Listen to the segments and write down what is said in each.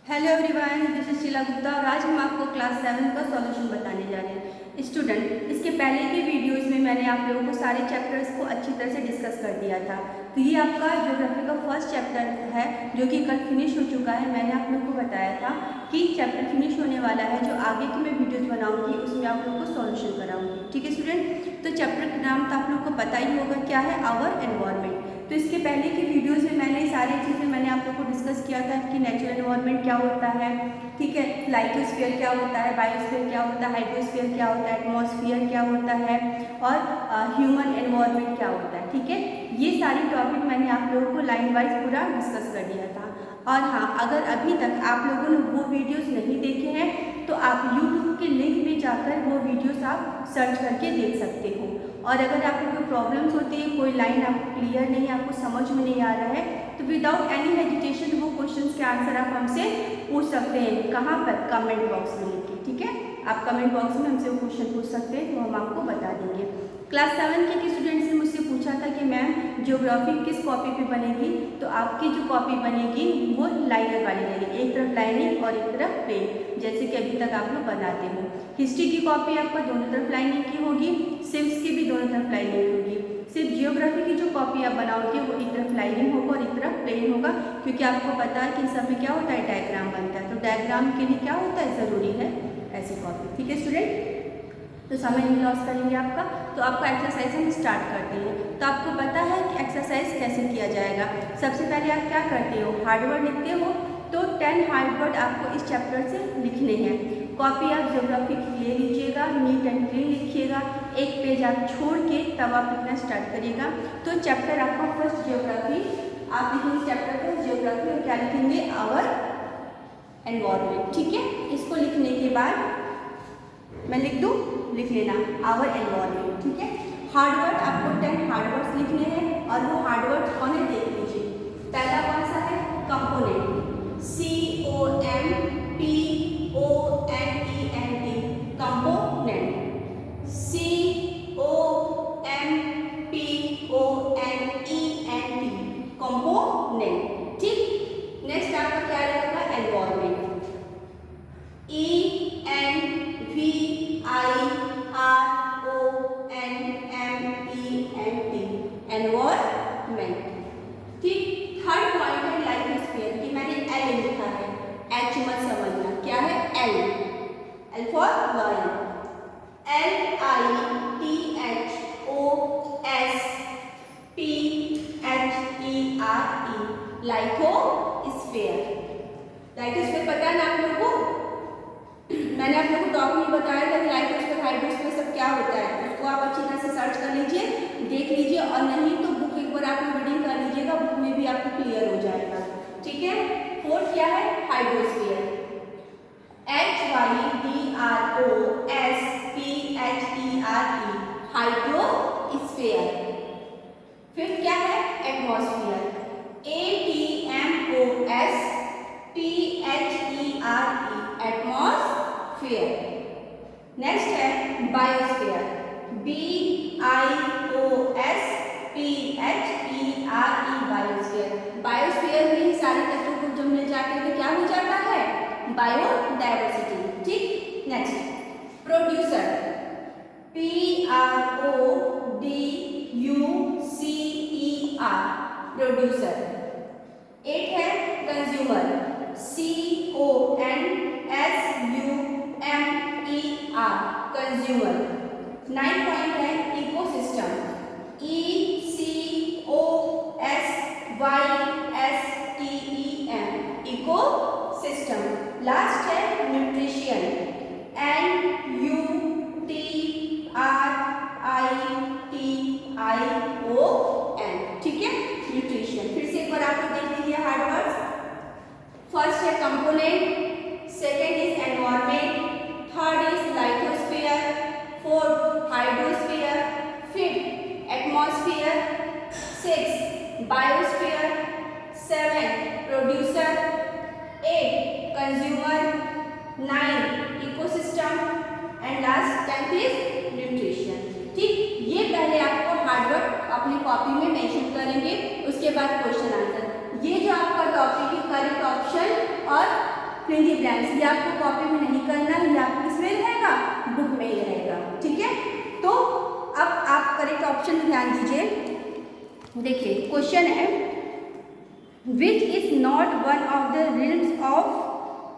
Hello everyone, this is Sheela Gupta और आज हम आपको क्लास 7 का सॉल्यूशन बताने जा रहे हैं। स्टूडेंट, इसके पहले के वीडियोस में मैंने आप लोगों को सारे चैप्टर्स को अच्छी तरह से डिस्कस कर दिया था। तो ये आपका ज्योग्राफी का फर्स्ट चैप्टर है जो कि कल फिनिश हो चुका है। मैंने आप लोगों को बताया था कि चैप्टर फिनिश होने वाला है। जो आगे की मैं वीडियोज़ बनाऊँगी उसमें आप लोगों को सॉल्यूशन कराऊँगी। ठीक है स्टूडेंट, तो चैप्टर का नाम तो आप लोग को पता ही होगा क्या है, आवर एनवायरनमेंट। तो इसके पहले की वीडियोज़ में मैंने सारी चीज़ें मैंने आप लोग को डिस्कस किया था कि नेचुरल एनवायरनमेंट क्या होता है, ठीक है, लाइटोस्फीयर क्या होता है, बायोस्फीयर क्या होता है, हाइड्रोस्फीयर क्या होता है, एटमॉस्फेयर क्या होता है और ह्यूमन एनवायरनमेंट क्या होता है। ठीक है, ये सारी टॉपिक मैंने आप लोगों को लाइन वाइज पूरा डिस्कस कर दिया था। और हाँ, अगर अभी तक आप लोगों ने वो वीडियोस नहीं देखे हैं तो आप यूट्यूब के लिंक में जाकर वो वीडियोस आप सर्च करके देख सकते हो। और अगर आपको कोई प्रॉब्लम्स होती है, कोई लाइन आपको क्लियर नहीं, आपको समझ में नहीं आ रहा है, तो विदाउट एनी हेजिटेशन वो क्वेश्चंस के आंसर आप हमसे पूछ सकते हैं। कहाँ पर? कमेंट बॉक्स में लिख के। ठीक है, आप कमेंट बॉक्स में हमसे वो क्वेश्चन पूछ सकते हैं, तो हम आपको बता देंगे। क्लास 7 के स्टूडेंट्स ने मुझसे पूछा था कि मैम ज्योग्राफी किस कॉपी पे बनेगी, तो आपकी जो कॉपी बनेगी वो लाइनर वाली रहेगी, एक तरफ लाइनिंग और एक तरफ प्लेन, जैसे कि अभी तक आप लोग बनाते हो। हिस्ट्री की कॉपी आपका दोनों तरफ लाइनिंग की होगी, सिविक्स की भी दोनों तरफ लाइनिंग होगी। सिर्फ जियोग्राफी की जो कॉपी आप बनाओगे वो एक तरफ लाइनिंग होगा और एक तरफ प्लेन होगा, क्योंकि आपको पता है कि इन सब में क्या होता है, डायग्राम बनता है। तो डायग्राम के लिए क्या होता है, ज़रूरी है ऐसी कॉपी। ठीक है स्टूडेंट, तो समय नहीं लॉस करेंगे आपका। तो आपका एक्सरसाइज हम स्टार्ट करते हैं। तो आपको पता है कि एक्सरसाइज कैसे किया जाएगा। सबसे पहले आप क्या करते हो, हार्डवर्ड लिखते हो। तो 10 हार्डवर्ड आपको इस चैप्टर से लिखने हैं। कॉपी आप ज्योग्राफी की ले लीजिएगा, नीट एंड क्लीन लिखिएगा, एक पेज आप छोड़ के तब आप लिखना स्टार्ट करिएगा। तो चैप्टर आपका फर्स्ट ज्योग्राफी, आप लिखेंगे चैप्टर फर्स्ट ज्योग्राफी और क्या लिखेंगे, आवर एनवायरनमेंट। ठीक है, इसको लिखने के बाद मैं लिख दूँ, लिख लेना आवर एनवायरनमेंट। ठीक है, हार्डवर्ड आपको 10 हार्डवर्ड्स लिखने हैं और वो हार्डवर्ड कौन है देख लीजिए। पहला कौन सा है, component, COMPONENT, component, COMPONENT, component. ठीक, नेक्स्ट आपका क्या रहेगा, एनवायरनमेंट, ENVIRONMENT, एनवायरनमेंट। ठीक, थर्ड पॉइंट है लाइटोस्फीयर की, मैंने एल लिखा है, एच मत समझना, क्या है, L, L for lion, LITHOSPHERE, लाइटोस्फीयर। लाइटोस्फीयर पता है ना आप लोगों को, मैंने आप लोगों को टॉपिक में बताया था कि लाइटोस्फीयर हाइड्रोस्फीयर सब क्या होता है। उसको आप अच्छी तरह से सर्च कर लीजिए, देख लीजिए, और नहीं तो बुक एक बार आप रीडिंग कर लीजिएगा, बुक में भी आपको क्लियर हो जाएगा। ठीक है, फोर्थ क्या है, हाइड्रोस्फीयर, HYDROSPHERE, हाइड्रोस्फीयर। फिफ्थ क्या है, एटमॉस्फेयर, ATMOSPHERE, एटमॉस्फेयर। नेक्स्ट है बायोस्फीयर, BIOSPHERE, बायोस्फीयर। बायोस्फीयर में ही सारे तत्वों को जब मिल जाते हैं तो क्या हो जाता है, बायोडाइवर्सिटी। ठीक, नेक्स्ट प्रोड्यूसर, PRODUCER, प्रोड्यूसर। 8 है कंज्यूमर, CONSUMER, कंज्यूमर। 9 पॉइंट है इकोसिस्टम, ECOSYSTEM, इकोसिस्टम। लास्ट है न्यूट्रिशन, NUTRITION। ठीक है, न्यूट्रिशन। फिर से एक बार आप लोग देख लीजिए हार्डवर्ड्स। फर्स्ट है component, second is environment, third is lithosphere, fourth hydrosphere, fifth atmosphere, six biosphere, seven producer, 8 consumer, 9 ecosystem and last 10th is nutrition. ठीक, ये पहले आपको हार्डवर्ड अपनी कॉपी में मेंशन करेंगे, उसके बाद क्वेश्चन आंसर। ये जो आपका टॉपिक है करेक्ट ऑप्शन और फिल इन द ब्लैंक्स, ये आपको कॉपी में नहीं करना, ये आपको किसमें रहेगा, बुक में ही रहेगा, ठीक है। तो अब आप करेक्ट ऑप्शन में ध्यान दीजिए। देखिए क्वेश्चन है which is not one of the realms of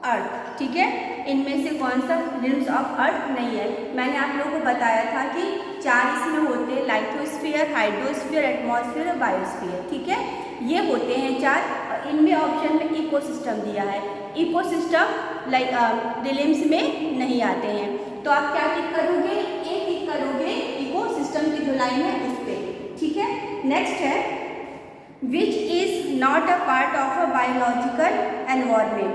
earth, ठीक है, इनमें से कौन सा रिल्म्स ऑफ अर्थ नहीं है। मैंने आप लोगों को बताया था कि 4 इसमें होते हैं, लाइथोस्फीयर, हाइड्रोस्फीयर, एटमॉस्फेयर और बायोस्फीयर, ठीक है, ये होते हैं 4। और इनमें ऑप्शन में इकोसिस्टम दिया है, इकोसिस्टम रिल्म्स में नहीं आते हैं। तो आप क्या टिक करोगे, ए टिक करोगे इकोसिस्टम की जो लाइन है उस पर, ठीक है। नेक्स्ट है which is not a part of a biological environment,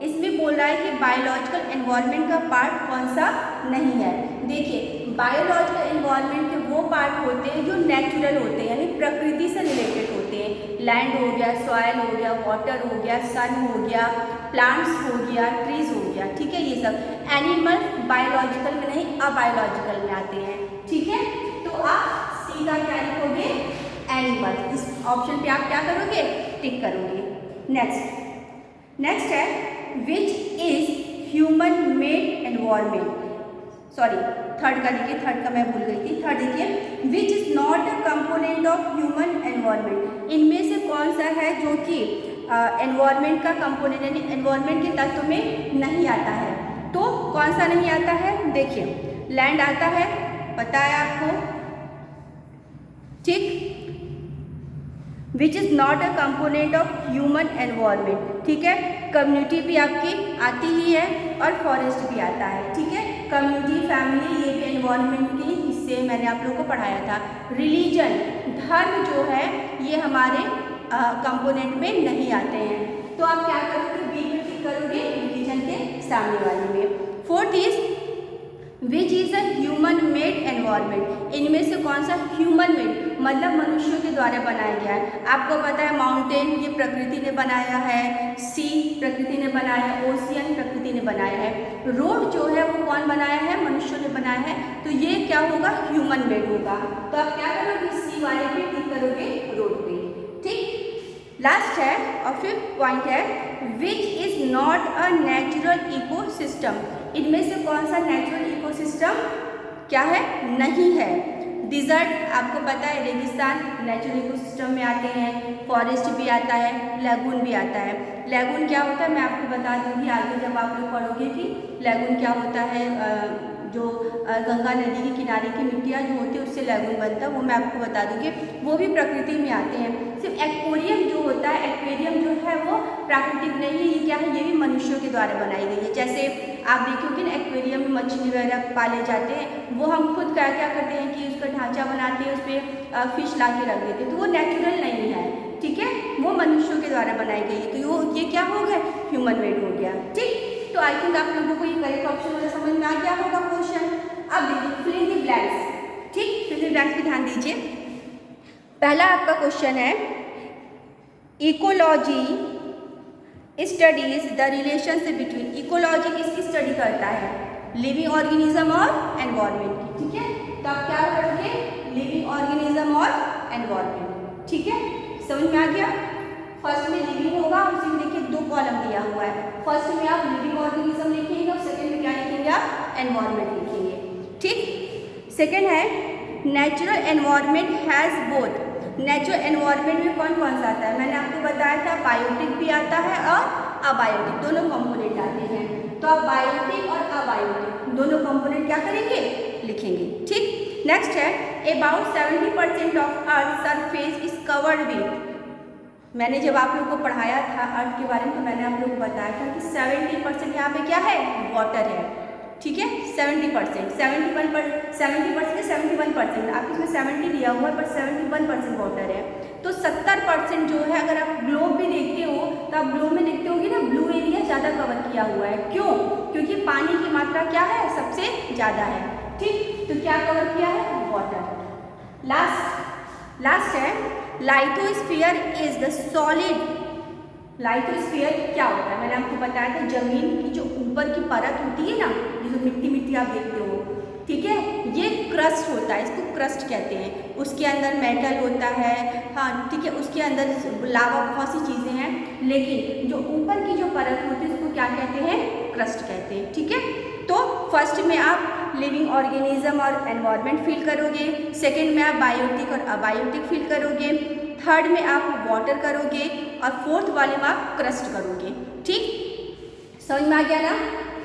इसमें बोल रहा है कि बायोलॉजिकल एनवायरनमेंट का पार्ट कौन सा नहीं है। देखिए बायोलॉजिकल एनवायरनमेंट के वो पार्ट होते हैं जो नेचुरल होते हैं, यानी प्रकृति से रिलेटेड होते हैं। लैंड हो गया, सॉयल हो गया, वाटर हो गया, सन हो गया, प्लांट्स हो गया, ट्रीज हो गया, ठीक है, ये सब। एनिमल बायोलॉजिकल में नहीं, अबायोलॉजिकल में आते हैं, ठीक है। तो आप सी का क्या लिखोगे, एनिमल, इस ऑप्शन पे आप क्या करोगे, टिक करोगे। नेक्स्ट है which is human made environment, sorry third का देखिए, थर्ड का मैं भूल गई थी। थर्ड देखिए विच is not a component of human environment, इनमें से कौन सा है जो कि एनवायरमेंट का कंपोनेंट यानी एनवायरमेंट के तत्व में नहीं आता है। तो कौन सा नहीं आता है, देखिए लैंड आता है, पता है आपको, ठीक, which is not a component of human environment, ठीक है। कम्युनिटी भी आपकी आती ही है और फॉरेस्ट भी आता है, ठीक है। कम्युनिटी, फैमिली, ये भी एनवायरनमेंट के हिस्से मैंने आप लोगों को पढ़ाया था। रिलीजन, धर्म जो है ये हमारे कंपोनेंट में नहीं आते हैं। तो आप क्या करोगे, बी में टिक करोगे रिलीजन के सामने वाले में। Fourth is which is a human made environment, इनमें से कौन सा ह्यूमन मेड मतलब मनुष्यों के द्वारा बनाया गया है। आपको पता है माउंटेन ये प्रकृति ने बनाया है, सी प्रकृति ने बनाया है, ओशियन प्रकृति ने बनाया है, रोड जो है वो कौन बनाया है, मनुष्यों ने बनाया है। तो ये क्या होगा, ह्यूमन मेड होगा। तो आप क्या करोगे, सी वाले पे टिक करोगे, रोड पे, ठीक। लास्ट है और फिफ्थ पॉइंट है which is not a natural ecosystem, इनमें से कौन सा नेचुरल इकोसिस्टम क्या है, नहीं है। डिजर्ट आपको पता है, रेगिस्तान नेचुरल इकोसिस्टम में आते हैं, फॉरेस्ट भी आता है, लैगून भी आता है। लैगून क्या होता है मैं आपको बता दूंगी आगे जब आप लोग पढ़ोगे कि लैगून क्या होता है। जो गंगा नदी के किनारे की मिट्टियाँ जो होती है उससे लैगून बनता है, वो मैं आपको बता दूंगी, वो भी प्रकृति में आते हैं। सिर्फ एक्वेरियम जो होता है, एक्वेरियम जो है वो प्राकृतिक नहीं है, ये क्या है, ये भी मनुष्यों के द्वारा बनाई गई है। जैसे आप देखोगे ना एक्वेरियम में मछली वगैरह पाले जाते हैं, वो हम खुद क्या करते हैं कि उसका ढांचा बनाते हैं, उस पर फिश ला के रख देते हैं, तो वो नेचुरल नहीं है, ठीक है, वो मनुष्यों के द्वारा बनाई गई है। तो ये क्या हो गया, ह्यूमन मेड हो गया, ठीक। तो आई थिंक आप लोगों को ये करेक्ट ऑप्शन वाला समझ में आ गया होगा क्वेश्चन। अब देखिए फिल इन द ब्लैंक्स, ठीक, फिल इन द ब्लैंक्स पे ध्यान दीजिए। पहला आपका क्वेश्चन है ecology studies the relationship between, ecology किसकी स्टडी करता है, लिविंग ऑर्गेनिज्म और एनवायरनमेंट की, ठीक है। तो आप क्या करोगे, लिविंग ऑर्गेनिज्म और एनवायरनमेंट, ठीक है, समझ में आ गया। फर्स्ट में लिविंग होगा, उसी में देखिए 2 कॉलम दिया हुआ है। फर्स्ट में आप लिविंग ऑर्गेनिज्म लिखेंगे और सेकंड में क्या लिखेंगे, आप एनवायरनमेंट लिखेंगे, ठीक। सेकंड है natural environment has both, natural environment में कौन कौन सा आता है, मैंने आपको बताया था बायोटिक भी आता है और अबायोटिक, दोनों कंपोनेंट आते हैं। तो आप बायोटिक और अबायोटिक दोनों कंपोनेंट क्या करेंगे, लिखेंगे, ठीक। नेक्स्ट है about 70% of earth surface is covered with, मैंने जब आप लोगों को पढ़ाया था अर्थ के बारे में तो मैंने आप लोगों को बताया था कि 70% यहाँ पे क्या है, वाटर है, ठीक है। 70% 71%, आप इसमें 70 दिया हुआ है पर 71% वाटर है। तो 70% जो है, अगर आप ग्लोब भी देखते हो तो आप ग्लोब में देखते होगे ना, ब्लू एरिया ज़्यादा कवर किया हुआ है, क्यों, क्योंकि पानी की मात्रा क्या है, सबसे ज़्यादा है, ठीक। तो क्या कवर किया है, वाटर। लास्ट है लाइथोस्फीयर इज द सॉलिड, लाइथोस्फीयर क्या होता है, मैंने आपको बताया था जमीन की जो ऊपर की परत होती है ना, जो मिट्टी आप देखते हो, ठीक है। ये क्रस्ट होता है, इसको क्रस्ट कहते हैं। उसके अंदर मेटल होता है, हाँ ठीक है, उसके अंदर लावा बहुत सी चीज़ें हैं, लेकिन जो ऊपर की जो परत होती है उसको क्या कहते हैं, क्रस्ट कहते हैं। ठीक है, तो फर्स्ट में आप लिविंग ऑर्गेनिज्म और एनवायरनमेंट फील करोगे, सेकेंड में आप बायोटिक और अबायोटिक फील करोगे, थर्ड में आप वाटर करोगे और फोर्थ वाले में आप क्रस्ट करोगे। ठीक, समझ में आ गया ना।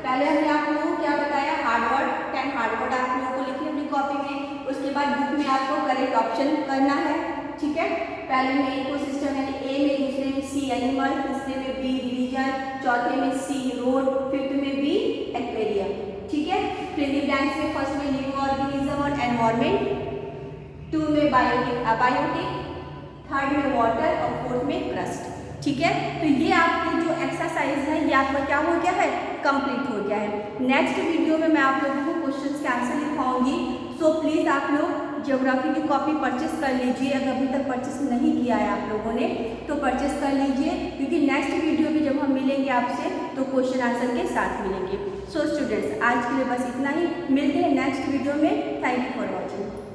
पहले हमने आप लोगों को क्या बताया, हार्डवर्ड 10 हार्डवर्ड आप लोगों को लिखने अपनी कॉपी में, उसके बाद बुक में आपको करेक्ट ऑप्शन करना है। ठीक है, पहले में इकोसिस्टम यानी ए में, दूसरे में सी एनिमल, तीसरे में बी रिलीजन, चौथे में सी रोड, फिफ्थ में बी एक्वेरियम। ठीक है, फिर ब्लैंक्स में फर्स्ट में लिविंग ऑर्गेनिज्म और एनवायरनमेंट, 2 में बायोटिक अबायोटिक, थर्ड में वाटर और फोर्थ में क्रस्ट। ठीक है, तो ये आपकी जो एक्सरसाइज है ये आपका क्या हो गया है, कंप्लीट हो गया है। नेक्स्ट वीडियो में मैं आप लोगों को क्वेश्चंस के आंसर लिखवाऊंगी, सो प्लीज़ आप लोग ज्योग्राफी की कॉपी परचेस कर लीजिए। अगर अभी तक परचेस नहीं किया है आप लोगों ने तो परचेस कर लीजिए, क्योंकि नेक्स्ट वीडियो में जब हम मिलेंगे आपसे तो क्वेश्चन आंसर के साथ मिलेंगे। सो स्टूडेंट्स, आज के लिए बस इतना ही, मिलते हैं नेक्स्ट वीडियो में। Thank you for watching.